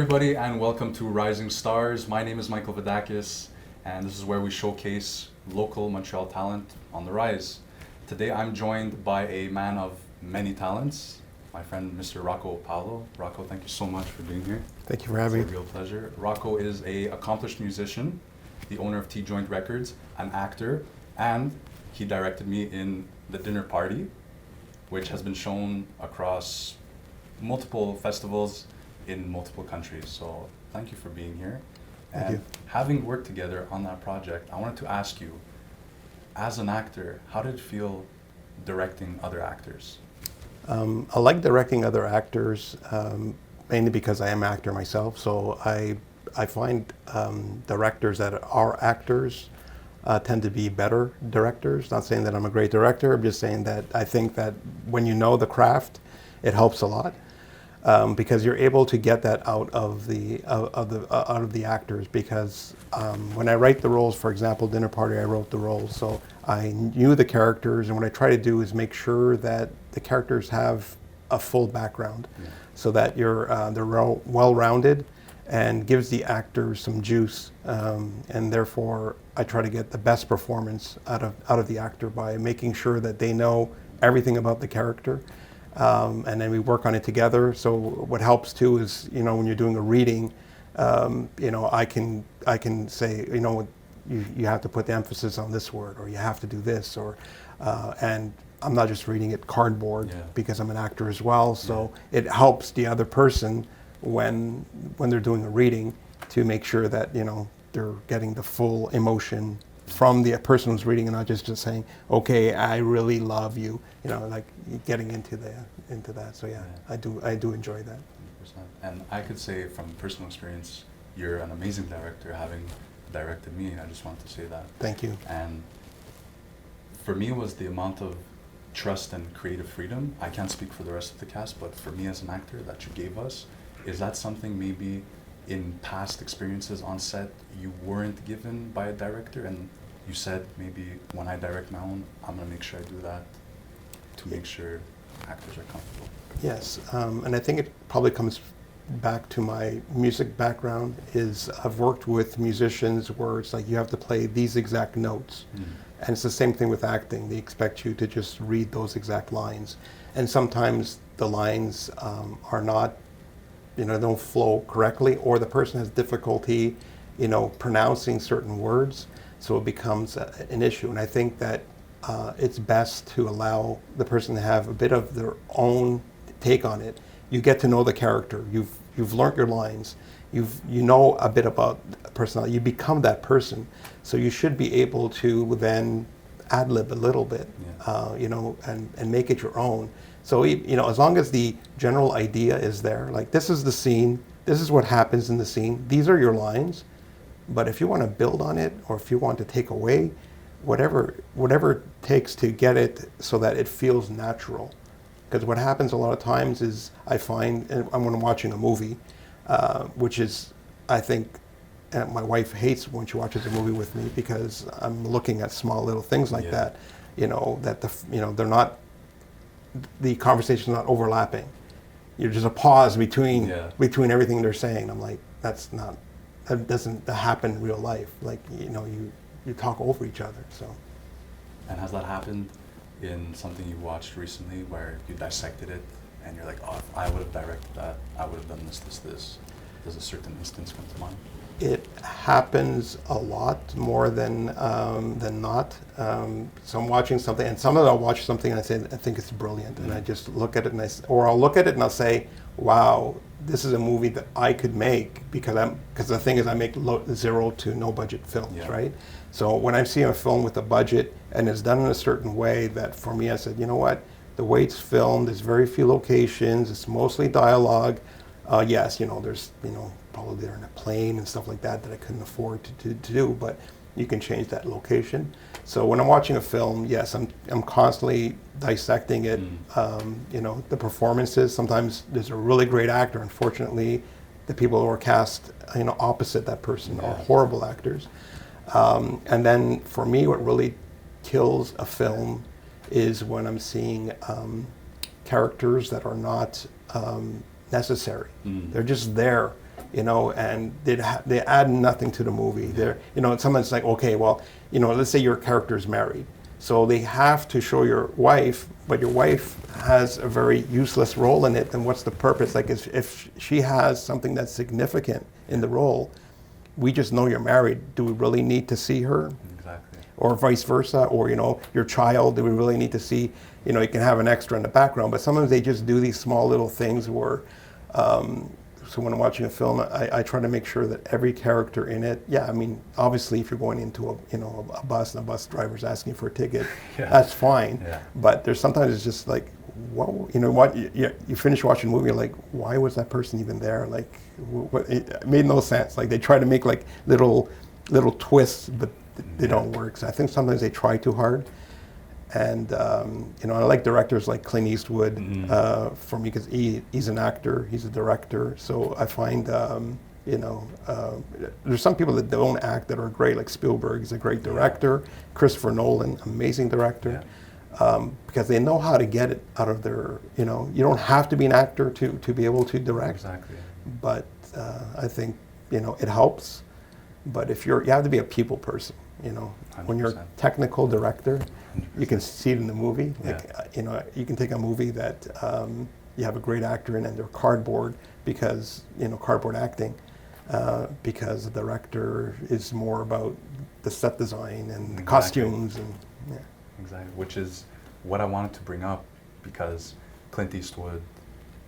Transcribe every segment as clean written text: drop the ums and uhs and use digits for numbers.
everybody, and welcome to Rising Stars. My name is Michael Vadakis, and this is where we showcase local Montreal talent on the rise. Today I'm joined by a man of many talents, my friend Mr. Rocko Paolo. Rocko, thank you so much for being here. Thank you for having me. It's a real pleasure. Rocko is an accomplished musician, the owner of T-Joint Records, an actor, and he directed me in The Dinner Party, which has been shown across multiple festivals in multiple countries. So thank you for being here. Thank And you. having worked together on that project, I wanted to ask you, as an actor, how did it feel directing other actors? I like directing other actors, mainly because I am an actor myself. So I find directors that are actors tend to be better directors. Not saying that I'm a great director. I'm just saying that I think that when you know the craft, it helps a lot. Because you're able to get that out of the actors. Because when I write the roles, for example, Dinner Party, I wrote the roles, so I knew the characters, and what I try to do is make sure that the characters have a full background, so that they're well-rounded, and gives the actors some juice, and therefore I try to get the best performance out of the actor by making sure that they know everything about the character. And then we work on it together. So what helps too is, when you're doing a reading, I can say, you have to put the emphasis on this word, or you have to do this, and I'm not just reading it cardboard, because I'm an actor as well. So it helps the other person when they're doing a reading to make sure that, they're getting the full emotion from the person who's reading, and not just saying, okay, I really love you, like getting into that. So I do enjoy that. 100%. And I could say from personal experience, you're an amazing director, having directed me. I just want to say that. Thank you. And for me, it was the amount of trust and creative freedom. I can't speak for the rest of the cast, but for me as an actor, that you gave us, is that something maybe in past experiences on set you weren't given by a director, and you said, maybe when I direct my own, I'm going to make sure I do that to make sure actors are comfortable? Yes, and I think it probably comes back to my music background. Is I've worked with musicians where it's like you have to play these exact notes, and it's the same thing with acting. They expect you to just read those exact lines, and sometimes the lines are not, don't flow correctly, or the person has difficulty, pronouncing certain words, so it becomes an issue. And I think that it's best to allow the person to have a bit of their own take on it. You get to know the character. You've learned your lines. You know a bit about personality. You become that person. So you should be able to then ad-lib a little bit, and make it your own. So as long as the general idea is there, like this is the scene, this is what happens in the scene, these are your lines. But if you want to build on it, or if you want to take away, whatever it takes to get it so that it feels natural. Because what happens a lot of times is I find, and when I'm watching a movie, which is, I think, my wife hates when she watches a movie with me, because I'm looking at small little things like that, that they're not, the conversation's not overlapping. There's just a pause between everything they're saying. I'm like, that doesn't happen in real life. Like, you talk over each other, so. And has that happened in something you watched recently where you dissected it and you're like, oh, if I would have directed that, I would have done this. Does a certain instance come to mind? It happens a lot more than not. So I'm watching something, and some of it I'll watch something and I say, I think it's brilliant, and I just look at it, or I'll look at it and I'll say, wow, this is a movie that I could make, because the thing is, I make zero to no budget films, right? So when I see a film with a budget and it's done in a certain way, that for me, I said, you know what, the way it's filmed, there's very few locations, it's mostly dialogue. Yes, there's, probably they're in a plane and stuff like that I couldn't afford to do, but you can change that location. So when I'm watching a film, yes, I'm constantly dissecting it. The performances, sometimes there's a really great actor. Unfortunately, the people who are cast, opposite that person are horrible actors. And then for me, what really kills a film is when I'm seeing characters that are not necessary. They're just there, and they add nothing to the movie. They're, someone's like, okay, well, let's say your character's married. So they have to show your wife, but your wife has a very useless role in it. Then what's the purpose? Like if she has something that's significant in the role, we just know you're married. Do we really need to see her? Exactly. Or vice versa, or your child, do we really need to see, you can have an extra in the background, but sometimes they just do these small little things where, so when I'm watching a film, I try to make sure that every character in it, obviously if you're going into a bus and a bus driver's asking for a ticket, that's fine, but there's sometimes it's just like, what, you finish watching a movie, you're like, why was that person even there? Like, it made no sense. Like they try to make like little twists, but they don't work. So I think sometimes they try too hard. And I like directors like Clint Eastwood for me because he's an actor, he's a director. So I find there's some people that don't act that are great, like Spielberg is a great director, Christopher Nolan, amazing director, because they know how to get it out of their, you don't have to be an actor to be able to direct. Exactly. But I think it helps. But if you have to be a people person, 100%. When you're a technical director, 100%. You can see it in the movie. Like, you can take a movie that you have a great actor in and they're cardboard because, cardboard acting, because the director is more about the set design and the costumes. Exactly, which is what I wanted to bring up because Clint Eastwood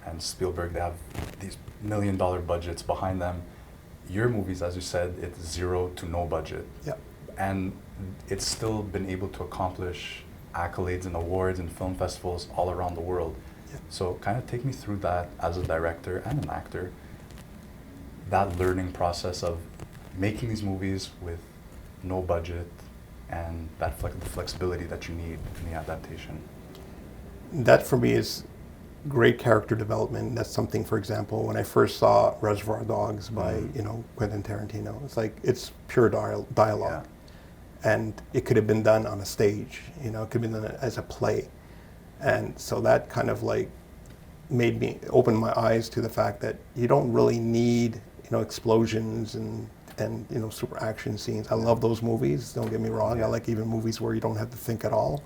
and Spielberg, they have these $1 million budgets behind them. Your movies, as you said, it's zero to no budget. Yeah. And it's still been able to accomplish accolades and awards and film festivals all around the world. Yeah. So kind of take me through that as a director and an actor, that learning process of making these movies with no budget and that the flexibility that you need in the adaptation. That for me is great character development. That's something, for example, when I first saw Reservoir Dogs by Quentin Tarantino, it's like it's pure dialogue, and it could have been done on a stage. It could have been done as a play, and so that kind of like made me open my eyes to the fact that you don't really need explosions and super action scenes. I love those movies. Don't get me wrong. I like even movies where you don't have to think at all.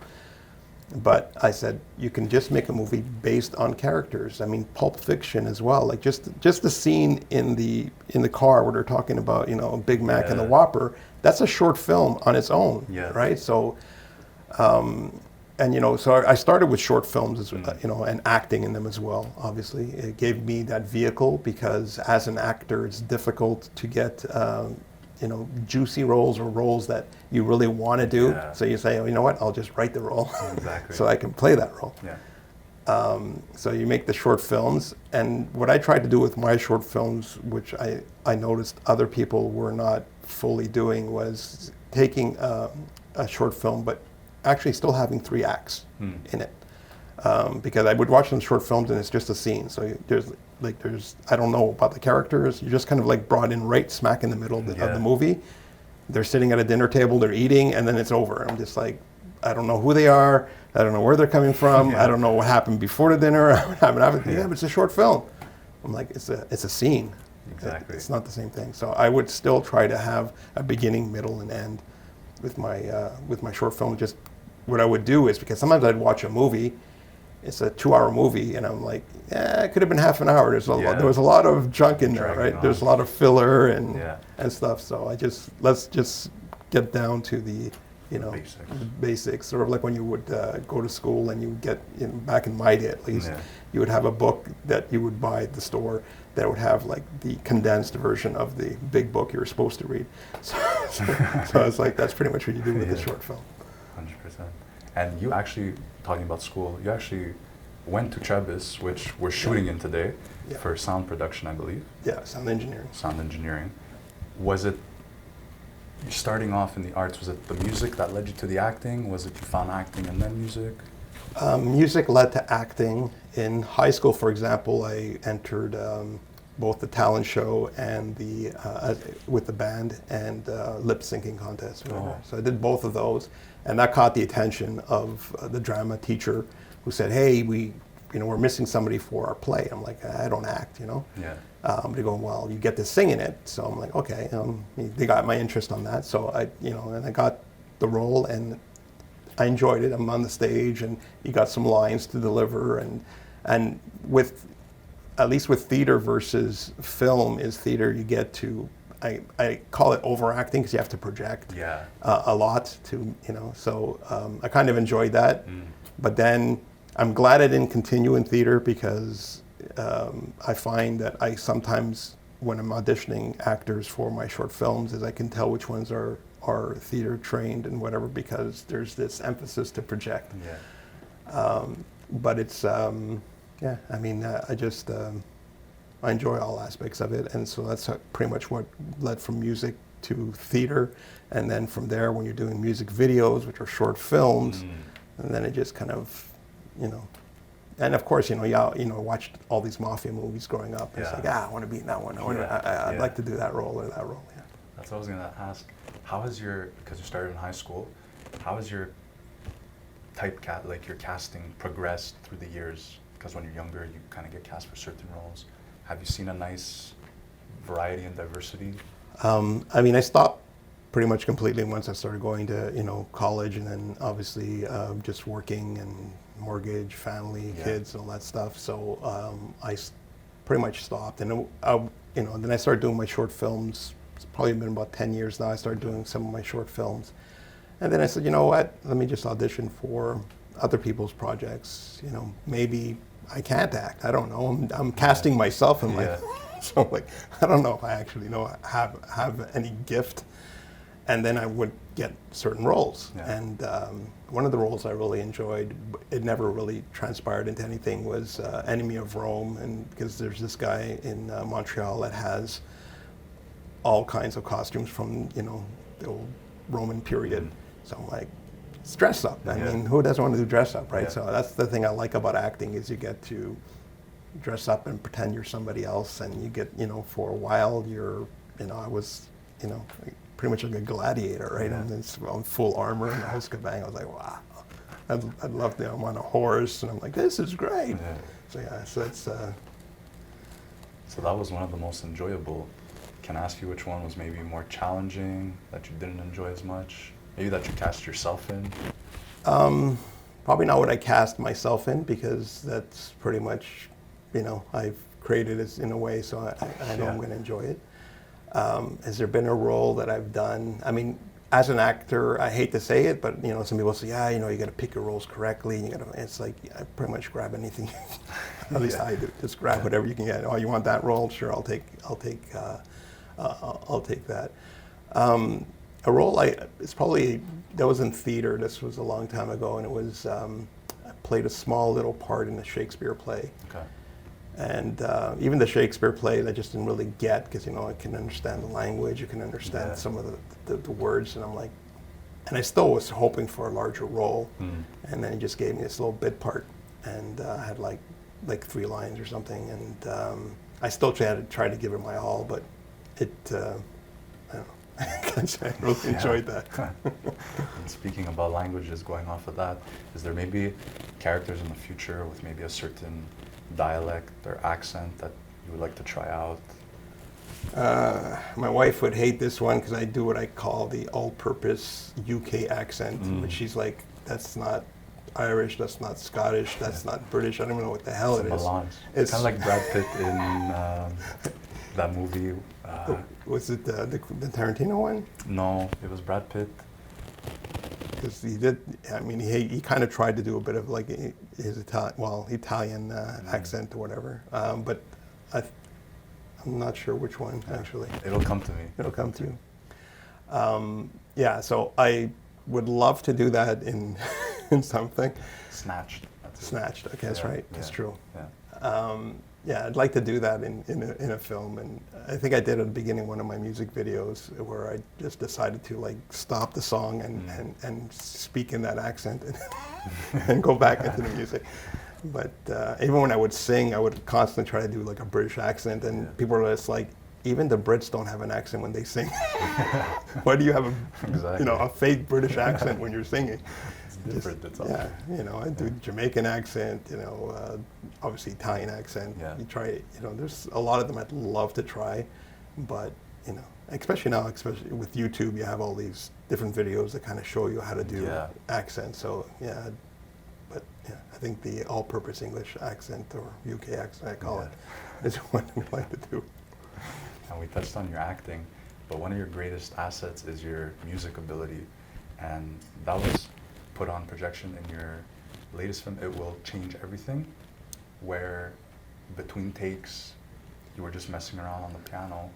But I said, you can just make a movie based on characters. I mean, Pulp Fiction as well. Like just the scene in the car where they're talking about, Big Mac and the Whopper, that's a short film on its own, right? So, so I started with short films, and acting in them as well, obviously. It gave me that vehicle because as an actor, it's difficult to get, juicy roles or roles that you really want to do. Yeah. So you say, oh, you know what, I'll just write the role so I can play that role. Yeah. So you make the short films. And what I tried to do with my short films, which I noticed other people were not fully doing, was taking a short film, but actually still having 3 acts in it. Because I would watch some short films and it's just a scene. So there's I don't know about the characters. You're just kind of like brought in right smack in the middle of the movie. They're sitting at a dinner table, they're eating, and then it's over. I'm just like, I don't know who they are. I don't know where they're coming from. I don't know what happened before the dinner. What happened after. Yeah, but it's a short film. I'm like, it's a scene. Exactly. It's not the same thing. So I would still try to have a beginning, middle, and end with my short film. Just what I would do is, because sometimes I'd watch a movie, it's a 2-hour movie, and I'm like, it could have been half an hour. There was a lot of junk in there, right? There's a lot of filler and stuff. So let's just get down to the basics. Sort of like when you would go to school and you would get, back in my day at least, you would have a book that you would buy at the store that would have like the condensed version of the big book you were supposed to read. So it's like, that's pretty much what you do with the short film. 100%. And you actually, talking about school, you actually went to Trebas, which we're shooting in today, for sound production, I believe. Yeah, sound engineering. Sound engineering. Was it, starting off in the arts, was it the music that led you to the acting? Was it you found acting and then music? Music led to acting. In high school, for example, I entered both the talent show and with the band and lip syncing contest. So I did both of those, and that caught the attention of the drama teacher, who said, "Hey, we're missing somebody for our play." I'm like, I don't act, Yeah. They go, well, you get to sing in it. So I'm like, okay. They got my interest on that. So and I got the role, and I enjoyed it. I'm on the stage, and you got some lines to deliver, and with, at least with theater versus film, is theater you get to, I call it overacting because you have to project a lot to, so I kind of enjoyed that. But then I'm glad I didn't continue in theater because I find that I sometimes, when I'm auditioning actors for my short films, is I can tell which ones are theater trained and whatever, because there's this emphasis to project. But it's, I enjoy all aspects of it, and so that's pretty much what led from music to theater, and then from there, when you're doing music videos, which are short films, and then it just kind of, and of course, watched all these mafia movies growing up. And it's like, I want to be in that one. I'd like to do that role or that role. Yeah. That's what I was gonna ask. Because you started in high school, how has your your casting progressed through the years? Because when you're younger, you kind of get cast for certain roles. Have you seen a nice variety and diversity? I stopped pretty much completely once I started going to, college, and then obviously just working and mortgage, family, kids, and all that stuff. So I pretty much stopped, and then I started doing my short films. It's probably been about 10 years now. I started doing some of my short films, and then I said, you know what? Let me just audition for other people's projects. Maybe I can't act. I don't know. I'm casting myself in my. So I'm like, I don't know if I actually have any gift. And then I would get certain roles. And one of the roles I really enjoyed, it never really transpired into anything, was Enemy of Rome. And because there's this guy in Montreal that has all kinds of costumes from, the old Roman period. So I'm like, it's dress up. I mean, who doesn't want to do dress up, right? So that's the thing I like about acting, is you get to dress up and pretend you're somebody else, and you get, for a while you're, I was, pretty much like a gladiator, right? And it's on full armor and the whole shebang. I was like, wow, I'd love to. I'm on a horse, and I'm like, this is great. So so it's. So that was one of the most enjoyable. Can I ask you which one was maybe more challenging, that you didn't enjoy as much? Maybe that you cast yourself in? Probably not what I cast myself in, because that's pretty much, I've created it in a way, so I know I'm going to enjoy it. Has there been a role that I've done? I mean, as an actor, I hate to say it, but some people say, you got to pick your roles correctly. And it's like, I pretty much grab anything. At least I do. Just grab whatever you can get. Oh, you want that role? Sure, I'll take that. A role it's probably, that was in theater. This was a long time ago, and it was I played a small little part in a Shakespeare play. Okay. And even the Shakespeare play, I just didn't really get, because I can understand the language, you can understand some of the words, and I'm like, and I still was hoping for a larger role, and then he just gave me this little bit part, and I had like 3 lines or something, and I still tried to give it my all, but it, I don't know. I really enjoyed that. And speaking about languages, going off of that, is there maybe characters in the future with maybe a certain dialect or accent that you would like to try out? My wife would hate this one, because I do what I call the all-purpose UK accent, which she's like, that's not Irish, that's not Scottish, that's not British, I don't even know what the hell it is. It's kind of like Brad Pitt in that movie. Was it the Tarantino one? No, it was Brad Pitt. Because he did, I mean, he kind of tried to do a bit of like his Italian accent or whatever, but I'm not sure which one, actually. It'll come to me. It'll come to you. So I would love to do that in something. Snatched. Snatched, okay, that's right, that's true. Yeah. I'd like to do that in a film, and I think I did at the beginning of one of my music videos, where I just decided to like stop the song and speak in that accent and go back into the music. But even when I would sing, I would constantly try to do like a British accent, and people are just like, even the Brits don't have an accent when they sing. Why do you have a fake British accent when you're singing? different. It's yeah, you know, I do Jamaican accent, you know, obviously Italian accent. Yeah. You try, you know, there's a lot of them I'd love to try, but, you know, especially now, especially with YouTube, you have all these different videos that kind of show you how to do accents. So, yeah, but yeah, I think the all-purpose English accent or UK accent, I call it, is what I like to do. And we touched on your acting, but one of your greatest assets is your music ability. And that was put on projection in your latest film, It Will Change Everything, where between takes, you were just messing around on the piano,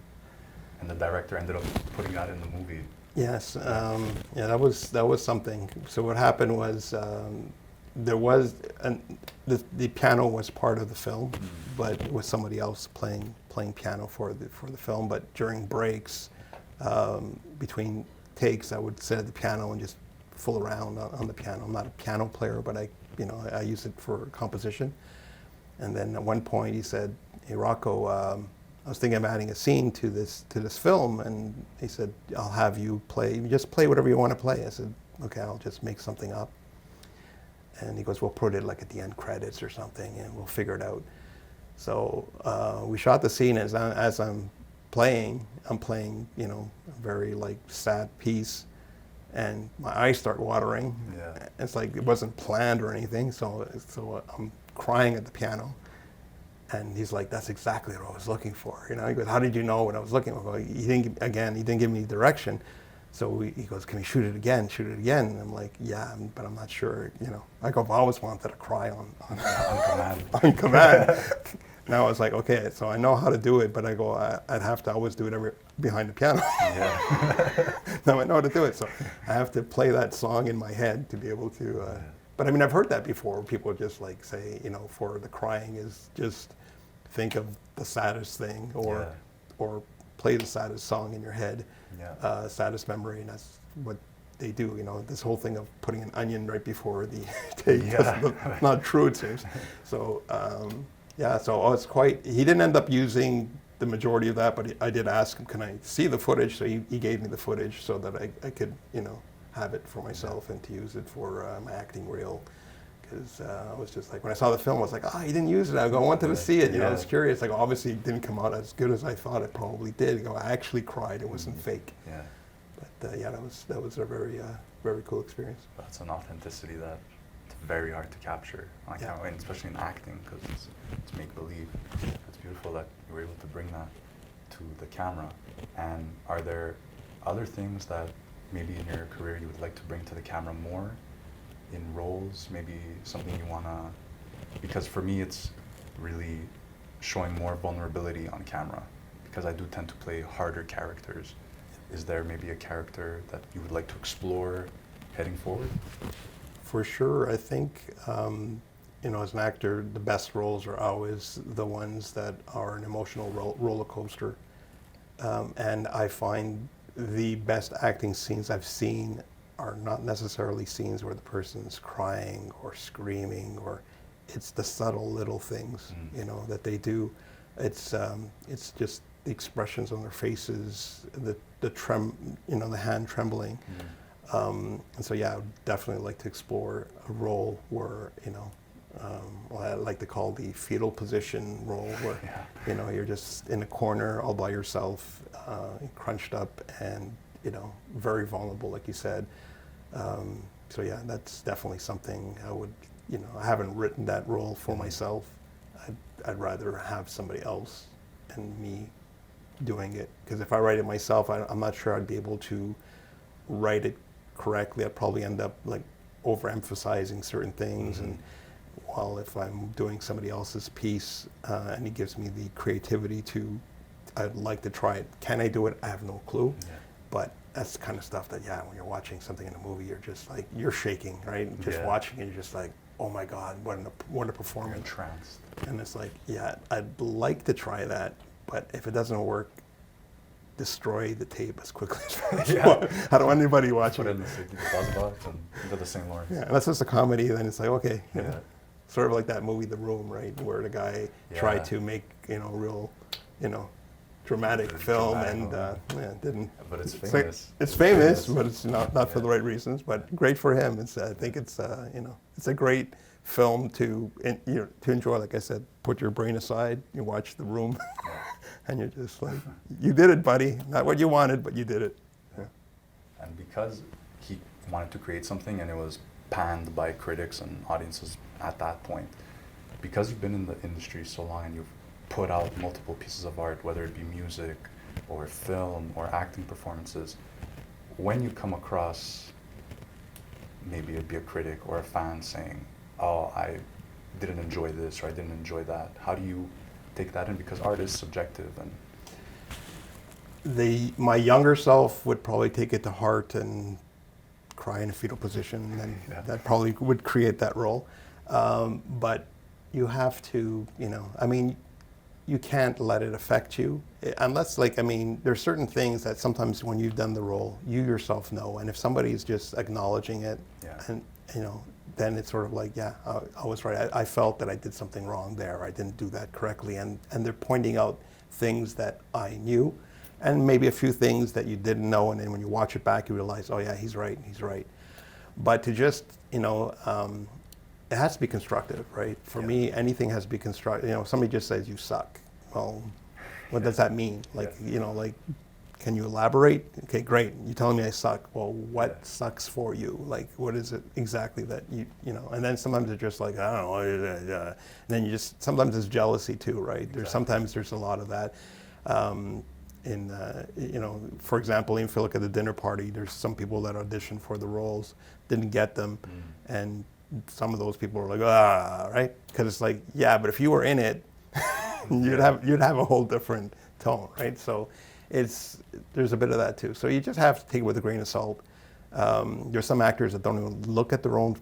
and the director ended up putting that in the movie. Yes, yeah, that was something. So what happened was there was the piano was part of the film, but it was somebody else playing piano for the film. But during breaks, between takes, I would sit at the piano and just fool around on the piano. I'm not a piano player, but I use it for composition. And then at one point he said, "Hey Rocko, I was thinking of adding a scene to this film," and he said, "I'll have you just play whatever you want to play." I said, "Okay, I'll just make something up." And he goes, "We'll put it like at the end credits or something, and we'll figure it out." So we shot the scene as I'm playing, you know, a very like sad piece, and my eyes start watering. Yeah. It's like it wasn't planned or anything, so I'm crying at the piano. And he's like, "That's exactly what I was looking for." You know, he goes, "How did you know what I was looking for?" He didn't give me direction. So he goes, "Can we shoot it again? Shoot it again?" And I'm like, "Yeah, but I'm not sure." You know, I've always wanted to cry on command. on command. Now I was like, okay, so I know how to do it, but I go, I'd have to always do it behind the piano. Yeah. Now I know how to do it, so I have to play that song in my head to be able to. But I mean, I've heard that before. People just like say, you know, for the crying is just think of the saddest thing, or play the saddest song in your head, saddest memory, and that's what they do. You know, this whole thing of putting an onion right before the take, that's not true, it seems. So. So it's quite. He didn't end up using the majority of that, but I did ask him, "Can I see the footage?" So he gave me the footage so that I could, you know, have it for myself and to use it for my acting reel. Because I was just like, when I saw the film, I was like, "Oh, he didn't use it." I wanted to see it. You know, I was curious. Like, obviously, it didn't come out as good as I thought it probably did. I actually cried. It wasn't fake. Yeah. But that was a very very cool experience. That's an authenticity that it's very hard to capture on camera, and especially in acting, because it's make believe. It's beautiful that you were able to bring that to the camera. And are there other things that maybe in your career you would like to bring to the camera more in roles? Maybe something you wanna, because for me it's really showing more vulnerability on camera, because I do tend to play harder characters. Is there maybe a character that you would like to explore heading forward? For sure, I think, you know, as an actor, the best roles are always the ones that are an emotional roller coaster. And I find the best acting scenes I've seen are not necessarily scenes where the person's crying or screaming, or it's the subtle little things, you know, that they do. It's just the expressions on their faces, the hand trembling. And so, yeah, I would definitely like to explore a role where, you know, what I like to call the fetal position role, where, you know, you're just in a corner all by yourself, crunched up and, you know, very vulnerable, like you said. So, yeah, that's definitely something I would, you know, I haven't written that role for myself. I'd rather have somebody else and me doing it. Because if I write it myself, I'm not sure I'd be able to write it correctly. I'd probably end up like overemphasizing certain things, and while if I'm doing somebody else's piece and he gives me the creativity to, I'd like to try it. Can I do it? I have no clue. But that's the kind of stuff that, when you're watching something in a movie, you're just like, you're shaking, right? Just watching it, you're just like, oh my God, what a performance. You're entranced. And it's like, I'd like to try that, but if it doesn't work, destroy the tape as quickly as possible. I don't want anybody watching Put it in the safety deposit box and into the St. Lawrence. Yeah, unless it's a comedy, then it's like, okay. You know, sort of like that movie, The Room, right? Where the guy tried to make, real, dramatic The film, dramatic and one. didn't. But it's like- famous. it's famous, but it's not for the Yeah. right reasons. But great for him. I think it's it's a great film to to enjoy. Like I said, put your brain aside. You watch The Room, and you're just like, you did it, buddy. Not what you wanted, but you did it. Yeah. And because he wanted to create something and it was panned by critics and audiences at that point, because you've been in the industry so long and you've put out multiple pieces of art, whether it be music or film or acting performances, when you come across, maybe it'd be a critic or a fan saying, oh, I didn't enjoy this or I didn't enjoy that, how do you take that in? Because art is subjective. And My younger self would probably take it to heart and cry in a fetal position, and Yeah. that probably would create that role. But you have to, you can't let it affect you unless, there's certain things that sometimes when you've done the role, you yourself know, and if somebody's just acknowledging it, Yeah. and then it's sort of like, yeah, I was right. I felt that I did something wrong there. I didn't do that correctly, and they're pointing out things that I knew, and maybe a few things that you didn't know, and then when you watch it back, you realize, oh yeah, he's right. But to just, it has to be constructive, right? For Yeah. me, anything has to be constructive. If somebody just says you suck, well, what does that mean? Can you elaborate? Okay, great. You're telling me I suck. Well, what sucks for you? Like, what is it exactly that and then sometimes it's just like, I don't know. And then sometimes it's jealousy too, right? Exactly. There's a lot of that. For example, even if you look at the dinner party, there's some people that auditioned for the roles, didn't get them, and some of those people were like, right? Because it's like, yeah, but if you were in it, you'd have a whole different tone, right? So there's a bit of that too. So you just have to take it with a grain of salt. There's some actors that don't even look at their own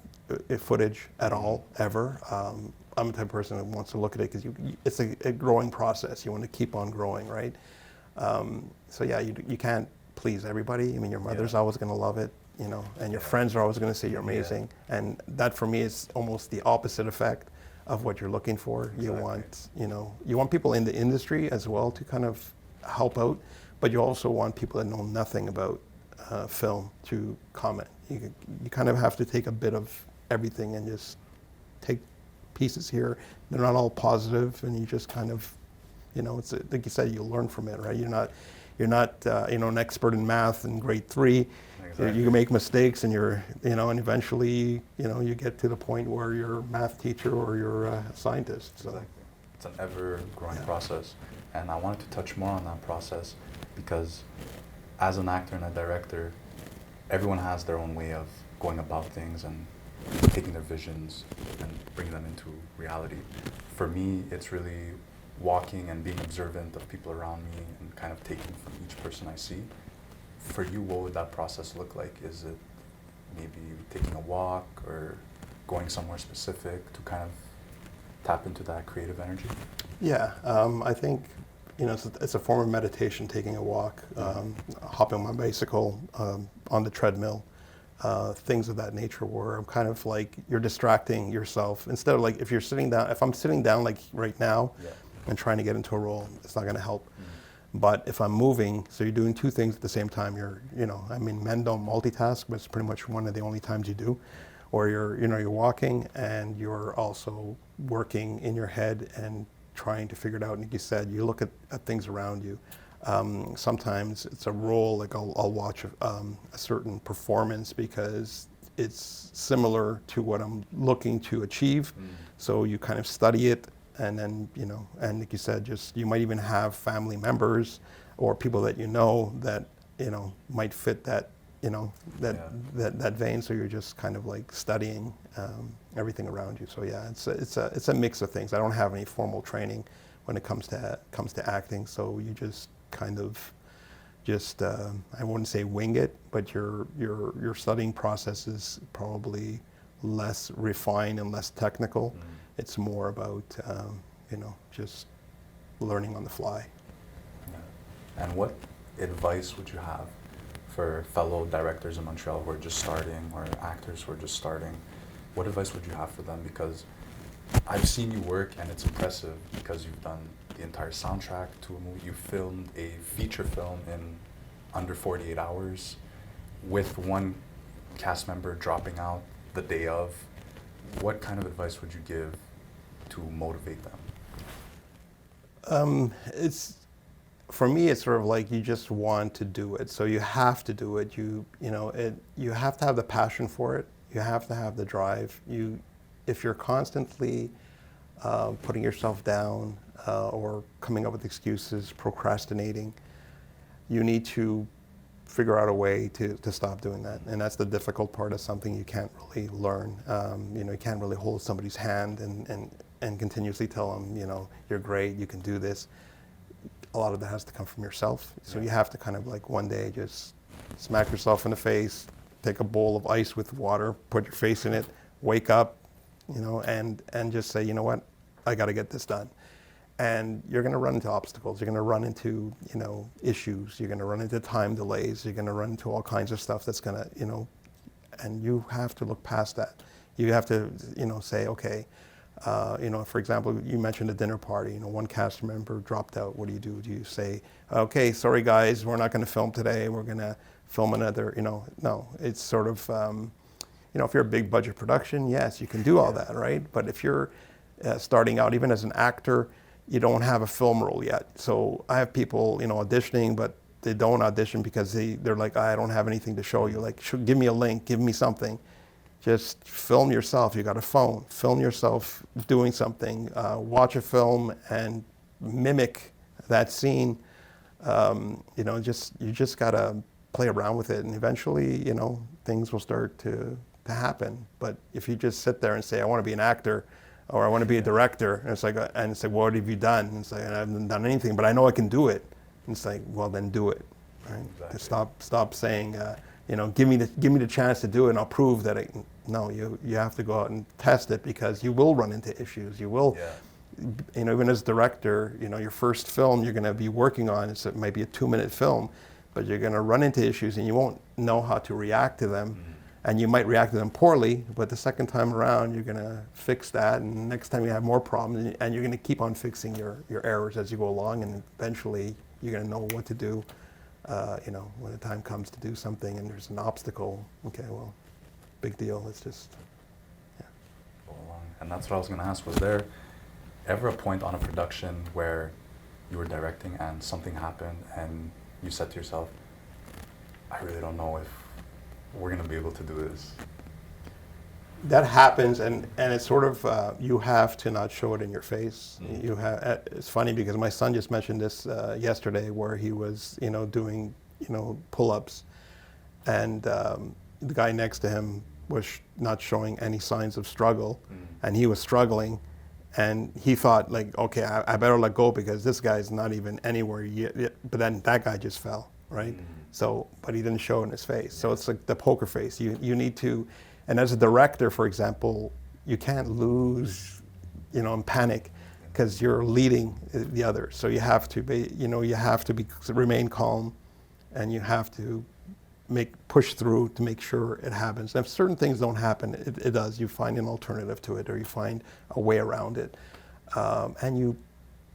footage at all, ever. I'm the type of person that wants to look at it because it's a growing process. You want to keep on growing, right? So yeah, you can't please everybody. Your mother's always going to love it, and your friends are always going to say you're amazing. Yeah. And that for me is almost the opposite effect of what you're looking for. Exactly. You want people in the industry as well to kind of help out, but you also want people that know nothing about film to comment. You kind of have to take a bit of everything and just take pieces here. They're not all positive, and you just kind of, it's like you said, you learn from it, right? You're not an expert in math in grade 3. Exactly. You can make mistakes, and and eventually, you get to the point where you're a math teacher or you're a scientist. So. Exactly. It's an ever-growing process, and I wanted to touch more on that process because as an actor and a director, everyone has their own way of going about things and taking their visions and bringing them into reality. For me, it's really walking and being observant of people around me and kind of taking from each person I see. For you, what would that process look like? Is it maybe taking a walk or going somewhere specific to kind of tap into that creative energy? Yeah, I think it's a form of meditation, taking a walk, hopping on my bicycle, on the treadmill, things of that nature where I'm kind of like, you're distracting yourself. Instead of like, if I'm sitting down like right now and trying to get into a role, it's not going to help. But if I'm moving, so you're doing two things at the same time, men don't multitask, but it's pretty much one of the only times you do. Or you're walking and you're also working in your head and trying to figure it out. And like you said, you look at things around you. Sometimes it's a role, like I'll watch a certain performance because it's similar to what I'm looking to achieve. So you kind of study it, and then, and like you said, you might even have family members or people that that, might fit that, that vein. So you're just kind of like studying everything around you. So yeah, it's a mix of things. I don't have any formal training when it comes to acting. So you just kind of I wouldn't say wing it, but your studying process is probably less refined and less technical. It's more about just learning on the fly. Yeah. And what advice would you have for fellow directors in Montreal who are just starting, or actors who are just starting? What advice would you have for them? Because I've seen you work and it's impressive because you've done the the entire soundtrack to a movie. You filmed a feature film in under 48 hours with one cast member dropping out the day of. What kind of advice would you give to motivate them? It's for me. It's sort of like you just want to do it, so you have to do it. You have to have the passion for it. You have to have the drive. If you're constantly putting yourself down or coming up with excuses, procrastinating, you need to figure out a way to stop doing that. And that's the difficult part of something you can't really learn. You can't really hold somebody's hand and continuously tell them, you're great, you can do this. A lot of that has to come from yourself. So you have to kind of like one day just smack yourself in the face, take a bowl of ice with water, put your face in it, wake up, and just say, you know what, I got to get this done. And you're going to run into obstacles. You're going to run into, issues. You're going to run into time delays. You're going to run into all kinds of stuff that's going to, and you have to look past that. You have to, say, okay, for example, you mentioned a dinner party. One cast member dropped out. What do? Do you say, okay, sorry guys, we're not going to film today. We're going to film another, No, it's sort of, if you're a big budget production, yes, you can do all that, right? But if you're starting out, even as an actor, you don't have a film role yet. So I have people, auditioning, but they don't audition because they're like, I don't have anything to show you. Like, give me a link, give me something. Just film yourself. You got a phone. Film yourself doing something. Watch a film and mimic that scene. You just gotta play around with it, and eventually, things will start to happen. But if you just sit there and say, I want to be an actor, or I want to be a director, and it's like, what have you done? And it's like, I haven't done anything, but I know I can do it. And it's like, well, then do it, right? Exactly. Stop saying, give me the chance to do it, and I'll prove that no, you have to go out and test it, because you will run into issues. You will, even as director, your first film you're going to be working on, it might be a 2-minute film, but you're going to run into issues, and you won't know how to react to them. Mm-hmm. And you might react to them poorly, but the second time around, you're going to fix that. And next time you have more problems, and you're going to keep on fixing your errors as you go along. And eventually, you're going to know what to do, when the time comes to do something and there's an obstacle. Okay, well, big deal. It's just, Go along. And that's what I was going to ask. Was there ever a point on a production where you were directing and something happened and you said to yourself, I really don't know if we're going to be able to do this? That happens, and it's sort of, you have to not show it in your face. Mm-hmm. It's funny because my son just mentioned this yesterday, where he was, doing, pull-ups, and the guy next to him was not showing any signs of struggle, and he was struggling, and he thought, like, okay, I better let go because this guy's not even anywhere yet. But then that guy just fell, right? Mm-hmm. So, but he didn't show it in his face. So it's like the poker face. You need to, and as a director, for example, you can't lose, and panic, because you're leading the others. So you have to be, remain calm, and you have to push through to make sure it happens. And if certain things don't happen, it does. You find an alternative to it, or you find a way around it, and you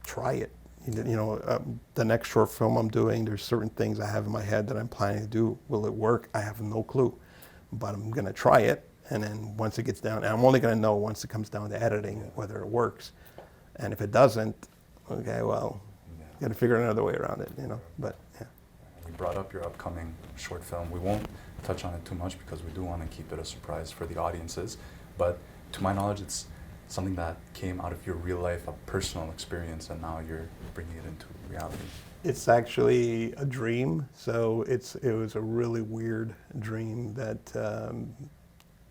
try it. The next short film I'm doing, there's certain things I have in my head that I'm planning to do. Will it work? I have no clue, but I'm going to try it. And then once it gets down, and I'm only going to know once it comes down to editing whether it works. And if it doesn't, okay, well, got to figure another way around it, But yeah. You brought up your upcoming short film. We won't touch on it too much because we do want to keep it a surprise for the audiences. But to my knowledge, it's something that came out of your real life, a personal experience, and now you're bringing it into reality. It's actually a dream. So it was a really weird dream that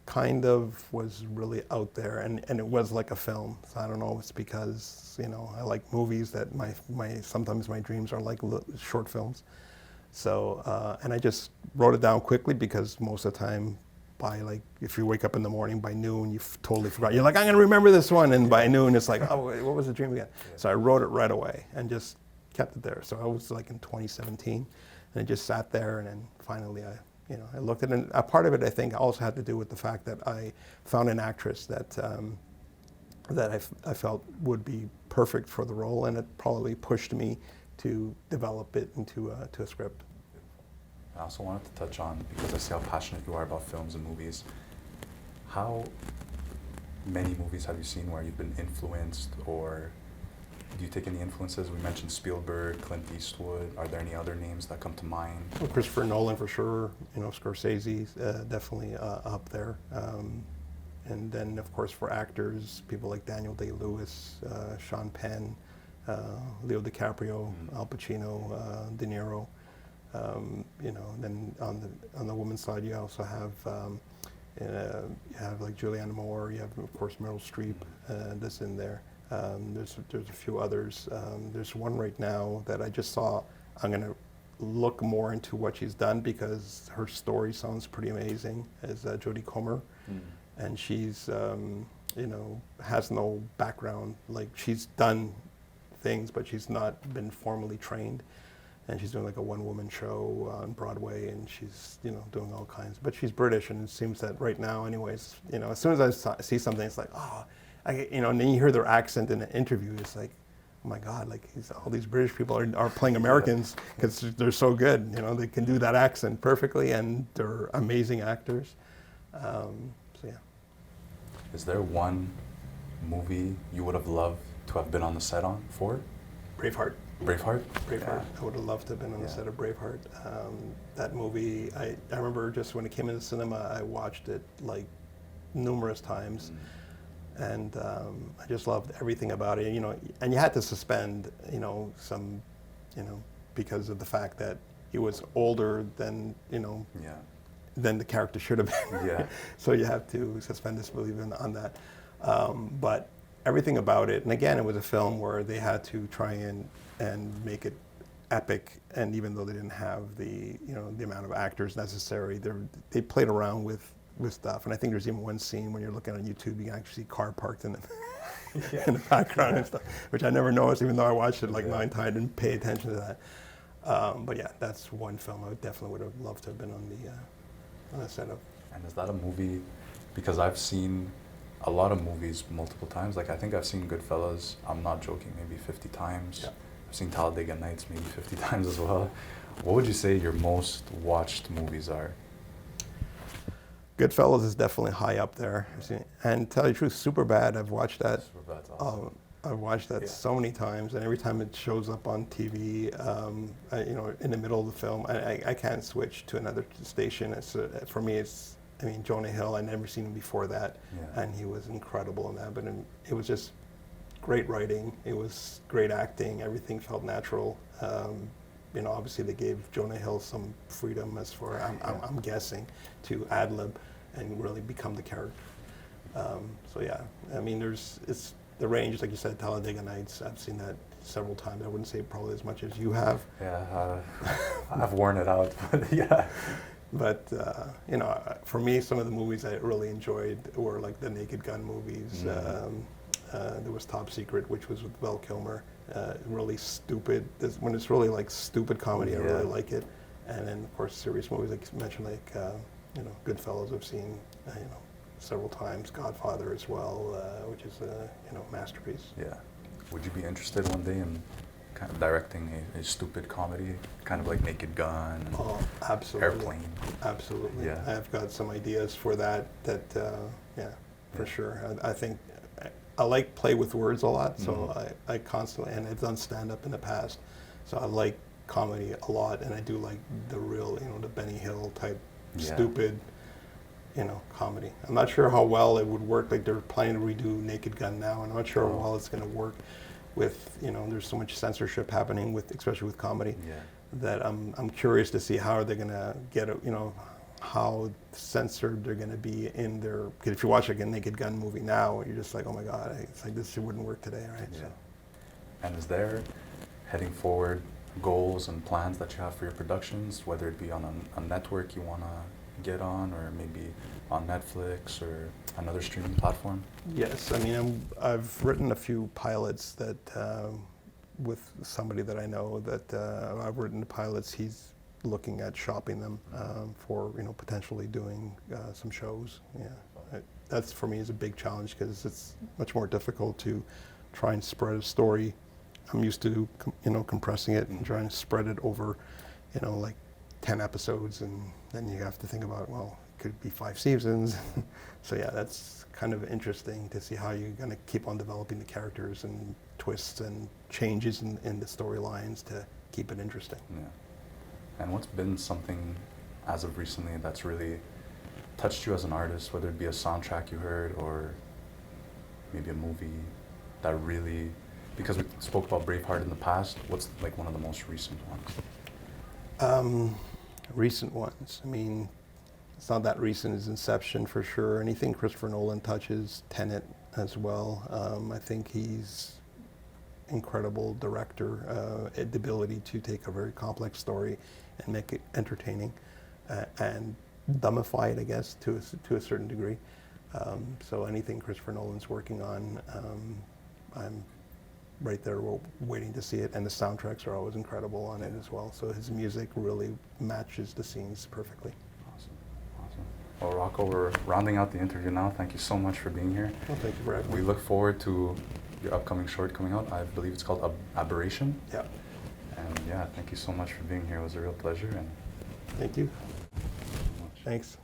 kind of was really out there, and it was like a film. So I don't know, it's because, I like movies, that sometimes my dreams are like short films. So, and I just wrote it down quickly because most of the time, if you wake up in the morning, by noon, you've totally forgot. You're like, I'm going to remember this one. And by noon, it's like, oh, wait, what was the dream again? Yeah. So I wrote it right away and just kept it there. So I was like in 2017, and it just sat there. And then finally, I looked at it. And a part of it, I think, also had to do with the fact that I found an actress that that I felt would be perfect for the role, and it probably pushed me to develop it into to a script. I also wanted to touch on, because I see how passionate you are about films and movies, how many movies have you seen where you've been influenced, or do you take any influences? We mentioned Spielberg, Clint Eastwood. Are there any other names that come to mind? Well, Christopher Nolan for sure, Scorsese, definitely up there. And then, of course, for actors, people like Daniel Day-Lewis, Sean Penn, Leo DiCaprio, Al Pacino, De Niro. Then on the women's side, you also have you have like Julianne Moore. You have, of course, Meryl Streep that's in there. There's a few others. There's one right now that I just saw. I'm gonna look more into what she's done because her story sounds pretty amazing. As Jodie Comer. And she's, has no background. Like, she's done things, but she's not been formally trained. And she's doing like a one-woman show on Broadway, and she's, doing all kinds. But she's British, and it seems that right now, anyways, as soon as I see something, it's like, and then you hear their accent in an interview, it's like, oh my God, like all these British people are playing Americans because they're so good. They can do that accent perfectly, and they're amazing actors. So yeah. Is there one movie you would have loved to have been on the set on for? Braveheart. Braveheart? Braveheart. I would have loved to have been on the set of Braveheart. That movie, I remember just when it came into cinema, I watched it like numerous times. And I just loved everything about it, and you had to suspend, some, because of the fact that he was older than, than the character should have been. Yeah. So you have to suspend disbelief on that. But everything about it, and again, it was a film where they had to try and make it epic, and even though they didn't have the amount of actors necessary, they played around with stuff. And I think there's even one scene when you're looking on YouTube, you can actually see car parked in the, in the background and stuff, which I never noticed, even though I watched it like 9 times. I didn't pay attention to that. But yeah, that's one film I definitely would have loved to have been on the set of. And is that a movie, because I've seen a lot of movies multiple times, like I think I've seen Goodfellas, I'm not joking, maybe 50 times. Yeah. I've seen Talladega Nights maybe 50 times as well. What would you say your most watched movies are? Goodfellas is definitely high up there. And to tell you the truth, Superbad, I've watched that. Superbad's awesome. I've watched that so many times, and every time it shows up on TV, in the middle of the film, I can't switch to another station. For me, Jonah Hill, I'd never seen him before that, and he was incredible in that. But it was just great writing. It was great acting. Everything felt natural. Obviously they gave Jonah Hill some freedom, as far I'm guessing, to ad-lib and really become the character. It's the range, like you said, Talladega Nights. I've seen that several times. I wouldn't say probably as much as you have. Yeah, I've worn it out, but yeah. But for me, some of the movies I really enjoyed were like the Naked Gun movies. There was Top Secret, which was with Val Kilmer. Really stupid. When it's really like stupid comedy, I really like it. And then, of course, serious movies like you mentioned, like Goodfellas. I've seen several times. Godfather as well, which is a masterpiece. Yeah. Would you be interested one day in kind of directing a stupid comedy, kind of like Naked Gun? Oh, absolutely. Airplane. Absolutely. Yeah. I've got some ideas for that. For sure. I think I like play with words a lot, so I constantly, and I've done stand-up in the past, so I like comedy a lot, and I do like the real, the Benny Hill type stupid, comedy. I'm not sure how well it would work. Like, they're planning to redo Naked Gun now, and I'm not sure how well it's going to work with, there's so much censorship happening especially with comedy, that I'm curious to see how they're going to get it, how censored they're going to be in their, because if you watch like a Naked Gun movie now, you're just like, oh my God, it's like this wouldn't work today, right? Yeah. And is there, heading forward, goals and plans that you have for your productions, whether it be on a network you want to get on, or maybe on Netflix or another streaming platform? Yes, I've written a few pilots that, with somebody that I know that I've written the pilots. He's looking at shopping them for potentially doing some shows. Yeah, that's for me is a big challenge because it's much more difficult to try and spread a story. I'm used to compressing it and trying to spread it over, like 10 episodes, and then you have to think about, well, it could be 5 seasons. So yeah, that's kind of interesting to see how you're going to keep on developing the characters and twists and changes in the storylines to keep it interesting. Yeah. And what's been something as of recently that's really touched you as an artist, whether it be a soundtrack you heard or maybe a movie that really, because we spoke about Braveheart in the past, what's like one of the most recent ones? Recent ones. I mean, it's not that recent as Inception for sure. Anything Christopher Nolan touches, Tenet as well. I think he's incredible director. The ability to take a very complex story and make it entertaining and dumbify it, I guess, to a certain degree. So anything Christopher Nolan's working on, I'm right there waiting to see it, and the soundtracks are always incredible on it as well. So his music really matches the scenes perfectly. Awesome. Well, Rocko, we're rounding out the interview now. Thank you so much for being here. Well, thank you for having me. We look forward to your upcoming short coming out. I believe it's called Aberration. Yeah. And yeah, thank you so much for being here. It was a real pleasure. And thank you. thank you so much. Thanks.